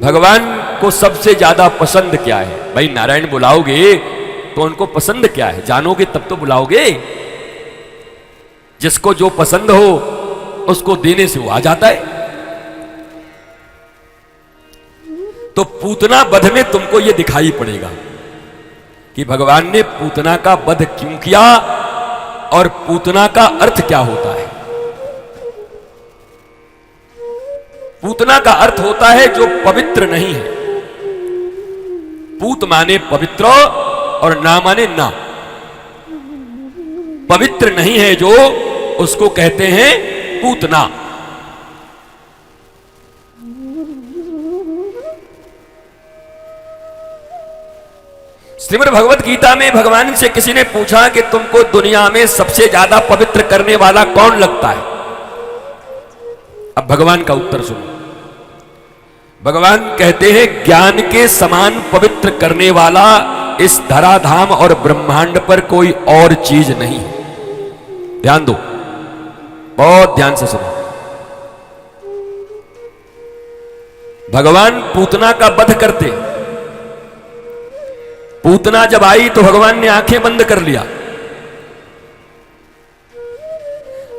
भगवान को सबसे ज्यादा पसंद क्या है? भाई नारायण बुलाओगे तो उनको पसंद क्या है जानोगे तब तो बुलाओगे। जिसको जो पसंद हो उसको देने से वो आ जाता है। तो पूतना वध में तुमको ये दिखाई पड़ेगा कि भगवान ने पूतना का वध क्यों किया और पूतना का अर्थ क्या होता है। पूतना का अर्थ होता है जो पवित्र नहीं है। पूत माने पवित्र और ना माने ना। पवित्र नहीं है जो, उसको कहते हैं पूतना। श्रीमद् भगवत गीता में भगवान से किसी ने पूछा कि तुमको दुनिया में सबसे ज्यादा पवित्र करने वाला कौन लगता है। अब भगवान का उत्तर सुनो। भगवान कहते हैं ज्ञान के समान पवित्र करने वाला इस धराधाम और ब्रह्मांड पर कोई और चीज नहीं है। ध्यान दो, बहुत ध्यान से सुनो। भगवान पूतना का वध करते। पूतना जब आई तो भगवान ने आंखें बंद कर लिया।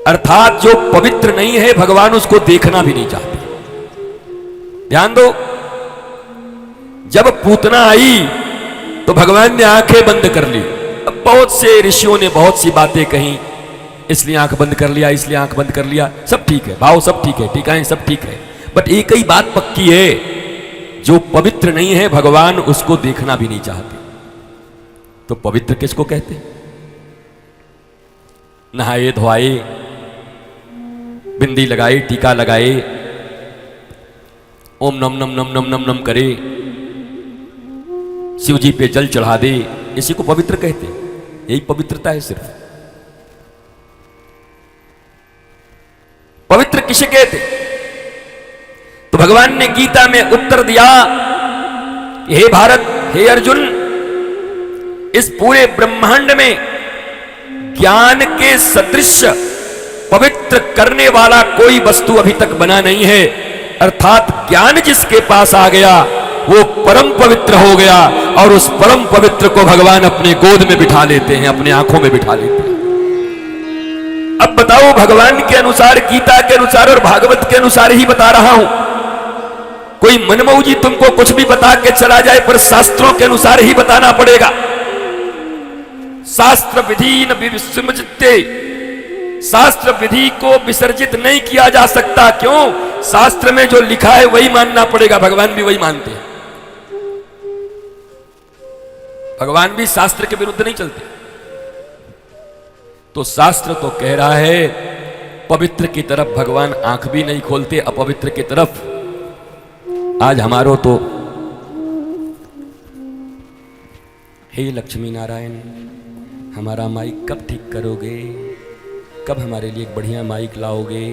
अर्थात जो पवित्र नहीं है भगवान उसको देखना भी नहीं चाहते। ध्यान दो, जब पूतना आई तो भगवान ने आंखें बंद कर ली। अब बहुत से ऋषियों ने बहुत सी बातें कही, इसलिए आंख बंद कर लिया, इसलिए आंख बंद कर लिया। सब ठीक है, भाव सब ठीक है, टीकाएं सब ठीक है, बट एक ही बात पक्की है, जो पवित्र नहीं है भगवान उसको देखना भी नहीं चाहते। तो पवित्र किसको कहते? नहाए धोआए, बिंदी लगाए, टीका लगाए, ओम नम नम नम नम नम नम करे, शिव जी पे जल चढ़ा दे, इसी को पवित्र कहते। यही पवित्रता है सिर्फ। पवित्र किसे कहते? तो भगवान ने गीता में उत्तर दिया, हे भारत, हे अर्जुन, इस पूरे ब्रह्मांड में ज्ञान के सदृश पवित्र करने वाला कोई वस्तु अभी तक बना नहीं है। अर्थात ज्ञान जिसके पास आ गया वो परम पवित्र हो गया, और उस परम पवित्र को भगवान अपने गोद में बिठा लेते हैं, अपने आंखों में बिठा लेते हैं। अब बताओ, भगवान के अनुसार, गीता के अनुसार और भागवत के अनुसार ही बता रहा हूं। कोई मनमौजी तुमको कुछ भी बता के चला जाए, पर शास्त्रों के अनुसार ही बताना पड़ेगा। शास्त्र विधि न विसर्जिते, शास्त्र विधि को विसर्जित नहीं किया जा सकता। क्यों? शास्त्र में जो लिखा है वही मानना पड़ेगा। भगवान भी वही मानते हैं। भगवान भी शास्त्र के विरुद्ध नहीं चलते। तो शास्त्र तो कह रहा है पवित्र की तरफ भगवान आंख भी नहीं खोलते, अपवित्र की तरफ। आज हमारो तो, हे लक्ष्मी नारायण, हमारा माइक कब ठीक करोगे? कब हमारे लिए एक बढ़िया माइक लाओगे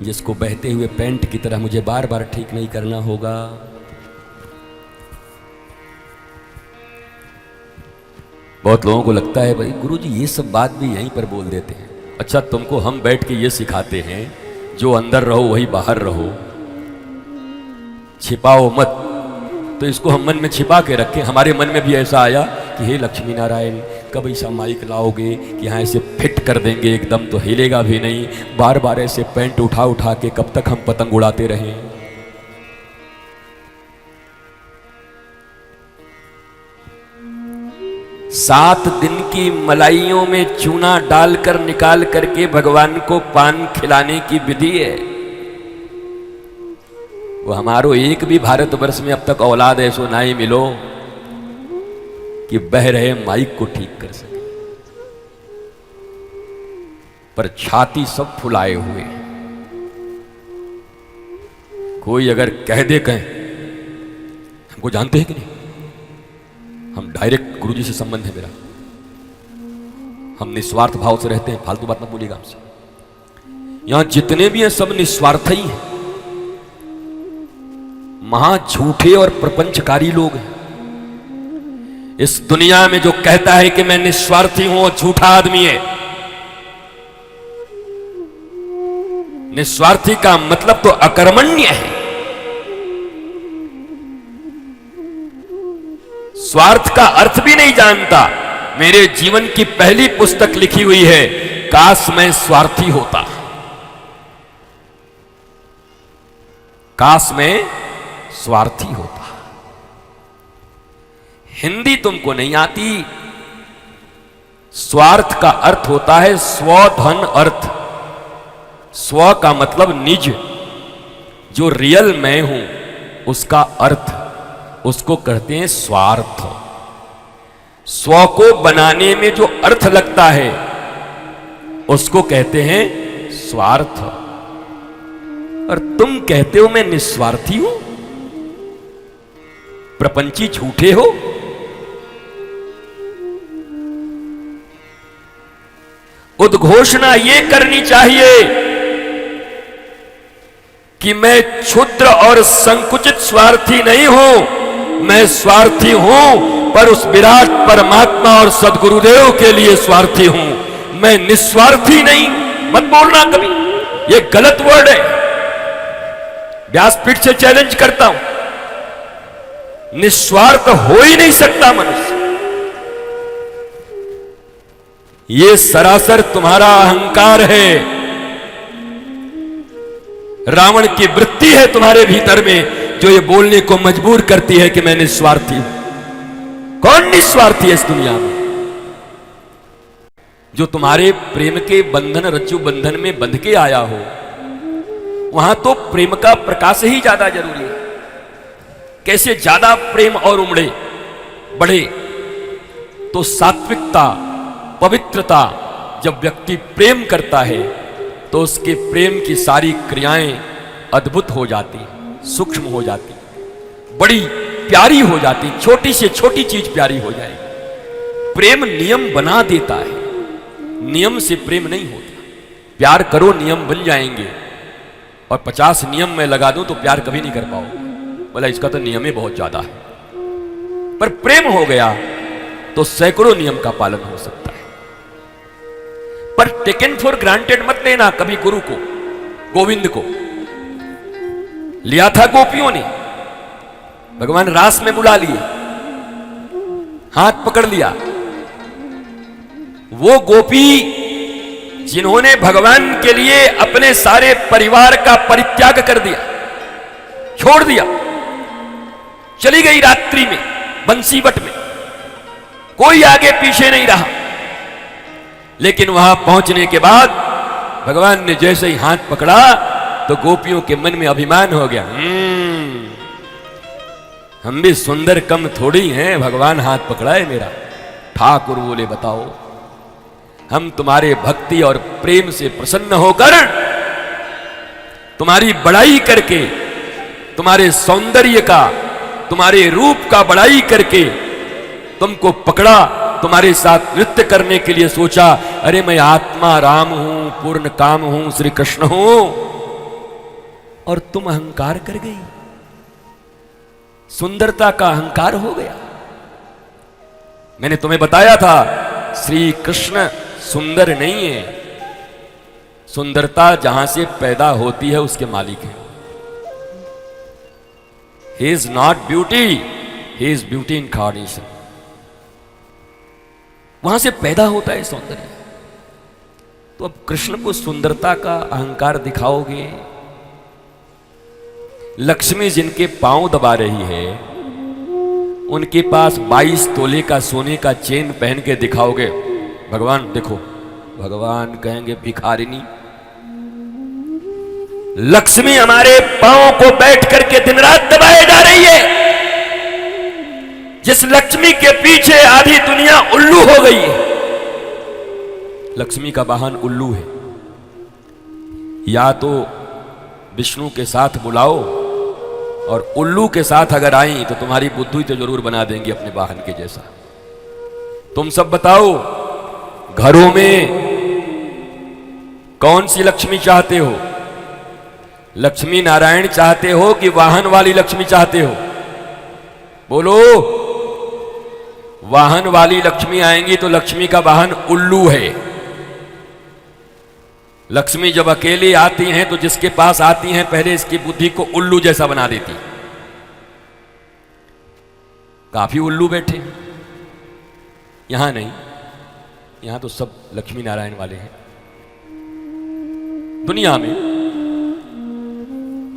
जिसको बहते हुए पेंट की तरह मुझे बार बार ठीक नहीं करना होगा? बहुत लोगों को लगता है भाई गुरुजी ये सब बात भी यहीं पर बोल देते हैं। अच्छा, तुमको हम बैठ के ये सिखाते हैं, जो अंदर रहो वही बाहर रहो, छिपाओ मत। तो इसको हम मन में छिपा के रखें। हमारे मन में भी ऐसा आया कि हे लक्ष्मी नारायण, कब ऐसा माइक लाओगे कि यहाँ ऐसे फिट कर देंगे एकदम, तो हिलेगा भी नहीं। बार बार ऐसे पेंट उठा उठा के कब तक हम पतंग उड़ाते रहें? सात दिन की मलाइयों में चूना डालकर निकाल करके भगवान को पान खिलाने की विधि है। वो हमारो एक भी भारतवर्ष में अब तक औलाद ऐसो ना ही मिलो कि बह रहे माइक को ठीक कर सके। पर छाती सब फुलाए हुए हैं। कोई अगर कह दे, कहें हमको जानते हैं कि नहीं, हम डायरेक्ट गुरुजी से संबंध है मेरा, हम निस्वार्थ भाव से रहते हैं, फालतू बात मत बोलिएगा हमसे। यहां जितने भी हैं सब निस्वार्थ ही हैं। महा झूठे और प्रपंचकारी लोग हैं। इस दुनिया में जो कहता है कि मैं निस्वार्थी हूं, झूठा आदमी है। निस्वार्थी का मतलब तो अकर्मण्य है। स्वार्थ का अर्थ भी नहीं जानता। मेरे जीवन की पहली पुस्तक लिखी हुई है, काश मैं स्वार्थी होता, काश मैं स्वार्थी होता। हिंदी तुमको नहीं आती। स्वार्थ का अर्थ होता है स्वधन अर्थ। स्व का मतलब निज, जो रियल मैं हूं उसका अर्थ, उसको कहते हैं स्वार्थ। स्व को बनाने में जो अर्थ लगता है उसको कहते हैं स्वार्थ। और तुम कहते हो मैं निस्वार्थी हूं, प्रपंची झूठे हो। उद्घोषणा ये करनी चाहिए कि मैं क्षुद्र और संकुचित स्वार्थी नहीं हूं, मैं स्वार्थी हूं पर उस विराट परमात्मा और सद्गुरुदेव के लिए स्वार्थी हूं, मैं निस्वार्थी नहीं। मत बोलना कभी, ये गलत वर्ड है। व्यासपीठ से चैलेंज करता हूं, निस्वार्थ हो ही नहीं सकता मनुष्य। ये सरासर तुम्हारा अहंकार है, रावण की वृत्ति है तुम्हारे भीतर में, जो ये बोलने को मजबूर करती है कि मैं निस्वार्थी हूं। कौन निस्वार्थी है इस दुनिया में? जो तुम्हारे प्रेम के बंधन, रज्जु बंधन में बंध के आया हो, वहां तो प्रेम का प्रकाश ही ज्यादा जरूरी है। कैसे ज्यादा प्रेम और उमड़े बढ़े तो सात्विकता, पवित्रता, जब व्यक्ति प्रेम करता है तो उसके प्रेम की सारी क्रियाएं अद्भुत हो जाती, सूक्ष्म हो जाती, बड़ी प्यारी हो जाती, छोटी से छोटी चीज प्यारी हो जाएगी। प्रेम नियम बना देता है, नियम से प्रेम नहीं होता। प्यार करो नियम बन जाएंगे, और 50 नियम मैं लगा दूं तो प्यार कभी नहीं कर पाओगे। बोला इसका तो नियम ही बहुत ज्यादा है। पर प्रेम हो गया तो सैकड़ों नियम का पालन हो सकता है। पर टेकन फॉर ग्रांटेड मत लेना कभी गुरु को, गोविंद को। लिया था गोपियों ने, भगवान रास में बुला लिए, हाथ पकड़ लिया। वो गोपी जिन्होंने भगवान के लिए अपने सारे परिवार का परित्याग कर दिया, छोड़ दिया, चली गई रात्रि में बंसीवट में, कोई आगे पीछे नहीं रहा। लेकिन वहां पहुंचने के बाद भगवान ने जैसे ही हाथ पकड़ा तो गोपियों के मन में अभिमान हो गया, हम भी सुंदर कम थोड़ी हैं, भगवान हाथ पकड़ा है मेरा। ठाकुर बोले बताओ, हम तुम्हारे भक्ति और प्रेम से प्रसन्न होकर, तुम्हारी बड़ाई करके, तुम्हारे सौंदर्य का, तुम्हारे रूप का बड़ाई करके तुमको पकड़ा, तुम्हारे साथ नृत्य करने के लिए सोचा। अरे मैं आत्मा राम हूं, पूर्ण काम हूं, श्री कृष्ण हूं, और तुम अहंकार कर गई, सुंदरता का अहंकार हो गया। मैंने तुम्हें बताया था श्री कृष्ण सुंदर नहीं है, सुंदरता जहां से पैदा होती है उसके मालिक है। He is not beauty, he is beauty incarnation. वहां से पैदा होता है सौंदर्य। तो अब कृष्ण को सुंदरता का अहंकार दिखाओगे? लक्ष्मी जिनके पांव दबा रही है, उनके पास 22 तोले का सोने का चेन पहन के दिखाओगे, भगवान देखो, भगवान कहेंगे भिखारिनी। लक्ष्मी हमारे पांव को बैठ करके दिन रात दबाए जा रही है। जिस लक्ष्मी के पीछे आधी दुनिया उल्लू हो गई है, लक्ष्मी का वाहन उल्लू है। या तो विष्णु के साथ बुलाओ, और उल्लू के साथ अगर आई तो तुम्हारी बुद्धि तो जरूर बना देंगी अपने वाहन के जैसा। तुम सब बताओ, घरों में कौन सी लक्ष्मी चाहते हो? लक्ष्मी नारायण चाहते हो कि वाहन वाली लक्ष्मी चाहते हो? बोलो। वाहन वाली लक्ष्मी आएंगी तो लक्ष्मी का वाहन उल्लू है। लक्ष्मी जब अकेली आती हैं तो जिसके पास आती हैं पहले इसकी बुद्धि को उल्लू जैसा बना देती। काफी उल्लू बैठे हैं। यहां नहीं, यहां तो सब लक्ष्मी नारायण वाले हैं। दुनिया में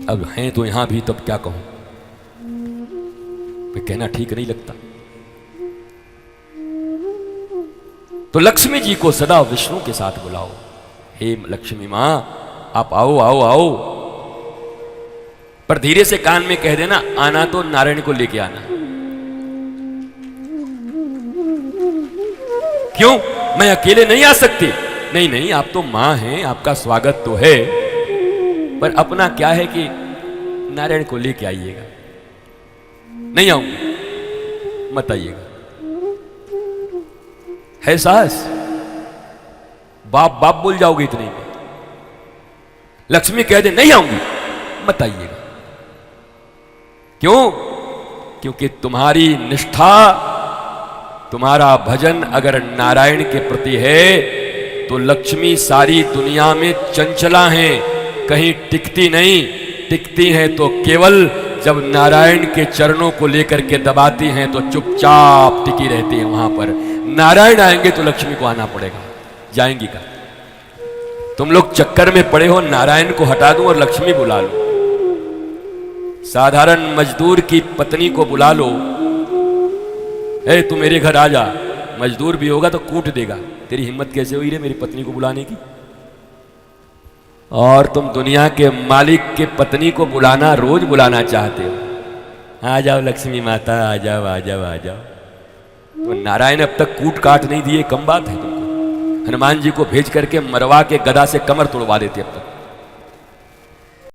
अब हैं तो यहां भी, तब क्या कहूं, मैं कहना ठीक नहीं लगता। तो लक्ष्मी जी को सदा विष्णु के साथ बुलाओ, हे लक्ष्मी मां आप आओ आओ आओ, पर धीरे से कान में कह देना, आना तो नारायण को लेके आना। क्यों, मैं अकेले नहीं आ सकती? नहीं नहीं, आप तो मां हैं, आपका स्वागत तो है, पर अपना क्या है कि नारायण को लेके आइएगा। नहीं आऊंगी, मत आइएगा। है साहस? बाप बाप बोल जाओगे इतने में। लक्ष्मी कह दे नहीं आऊंगी, मत आइएगा। क्यों? क्योंकि तुम्हारी निष्ठा, तुम्हारा भजन अगर नारायण के प्रति है तो लक्ष्मी सारी दुनिया में चंचला हैं, कहीं टिकती नहीं। टिकती हैं तो केवल जब नारायण के चरणों को लेकर के दबाती हैं तो चुपचाप टिकी रहती हैं वहां पर। नारायण आएंगे तो लक्ष्मी को आना पड़ेगा, जाएंगी का? तुम लोग चक्कर में पड़े हो, नारायण को हटा दूं और लक्ष्मी बुला लो। साधारण मजदूर की पत्नी को बुला लो, ए तू मेरे घर आ जा, मजदूर भी होगा तो कूट देगा। तेरी हिम्मत कैसे हुई रे मेरी पत्नी को बुलाने की? और तुम दुनिया के मालिक के पत्नी को बुलाना, रोज बुलाना चाहते हो। आ जाओ लक्ष्मी माता, आ जाओ आ जाओ आ जाओ। तो नारायण अब तक कूट काट नहीं दिए, कम बात है तुमको। हनुमान जी को भेज करके मरवा के गदा से कमर तोड़वा देते अब तक।